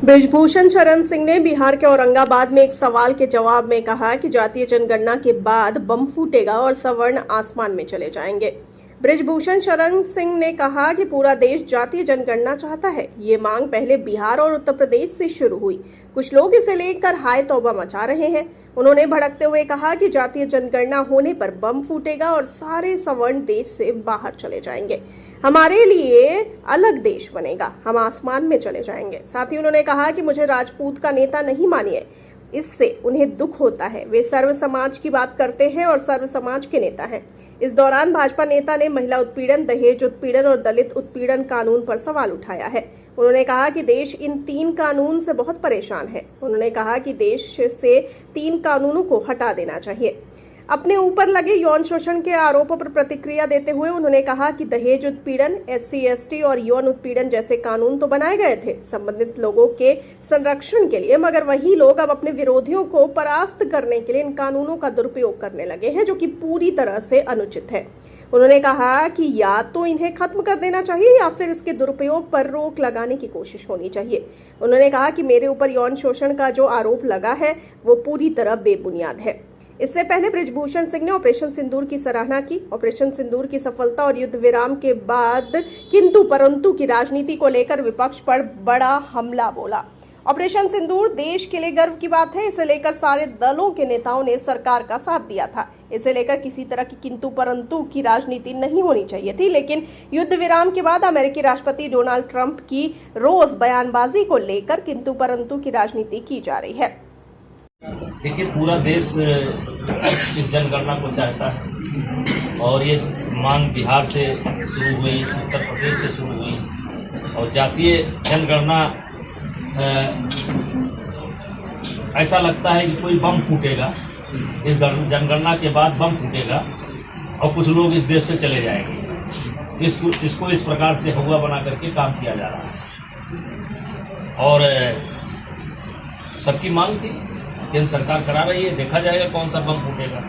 बृजभूषण शरण सिंह ने बिहार के औरंगाबाद में एक सवाल के जवाब में कहा कि जातीय जनगणना के बाद बम फूटेगा और सवर्ण आसमान में चले जाएंगे। बृजभूषण शरण सिंह ने कहा कि पूरा देश जातीय जनगणना चाहता है। ये मांग पहले बिहार और उत्तर प्रदेश से शुरू हुई। कुछ लोग इसे लेकर हाय तौबा मचा रहे हैं। उन्होंने भड़कते हुए कहा कि जातीय जनगणना होने पर बम फूटेगा और सारे सवर्ण देश से बाहर चले जाएंगे। हमारे लिए अलग देश बनेगा, हम आसमान में चले जाएंगे। साथ ही उन्होंने कहा कि मुझे राजपूत का नेता नहीं मानिए, इससे उन्हें दुख होता है। वे सर्व समाज की बात करते हैं और सर्व समाज के नेता हैं। इस दौरान भाजपा नेता ने महिला उत्पीड़न, दहेज उत्पीड़न और दलित उत्पीड़न कानून पर सवाल उठाया है। उन्होंने कहा कि देश इन 3 कानून से बहुत परेशान है। उन्होंने कहा कि देश से 3 कानूनों को हटा देना चाहिए। अपने ऊपर लगे यौन शोषण के आरोपों पर प्रतिक्रिया देते हुए उन्होंने कहा कि दहेज उत्पीड़न, SC, ST और यौन उत्पीड़न जैसे कानून तो बनाए गए थे संबंधित लोगों के संरक्षण के लिए, मगर वही लोग अब अपने विरोधियों को परास्त करने के लिए इन कानूनों का दुरुपयोग करने लगे हैं, जो कि पूरी तरह से अनुचित है। उन्होंने कहा कि या तो इन्हें खत्म कर देना चाहिए या फिर इसके दुरुपयोग पर रोक लगाने की कोशिश होनी चाहिए। उन्होंने कहा कि मेरे ऊपर यौन शोषण का जो आरोप लगा है वो पूरी तरह बेबुनियाद है। इससे पहले बृजभूषण सिंह ने ऑपरेशन सिंदूर की सराहना की। ऑपरेशन सिंदूर की सफलता और युद्ध विराम के बाद किंतु परंतु की राजनीति को लेकर विपक्ष पर बड़ा हमला बोला। ऑपरेशन सिंदूर देश के लिए गर्व की बात है। इसे लेकर सारे दलों के नेताओं ने सरकार का साथ दिया था। इसे लेकर किसी तरह की किंतु परंतु की राजनीति नहीं होनी चाहिए थी, लेकिन युद्ध विराम के बाद अमेरिकी राष्ट्रपति डोनाल्ड ट्रंप की रोज बयानबाजी को लेकर किंतु परंतु की राजनीति की जा रही है। देखिए, पूरा देश इस जनगणना को चाहता है और ये मांग बिहार से शुरू हुई, उत्तर प्रदेश से शुरू हुई और जातीय जनगणना ऐसा लगता है कि कोई बम फूटेगा, इस जनगणना के बाद बम फूटेगा और कुछ लोग इस देश से चले जाएंगे। इसको इस प्रकार से हुआ बना करके काम किया जा रहा है और सबकी मांग थी, केंद्र सरकार करा रही है। देखा जाएगा कौन सा बम फूटेगा।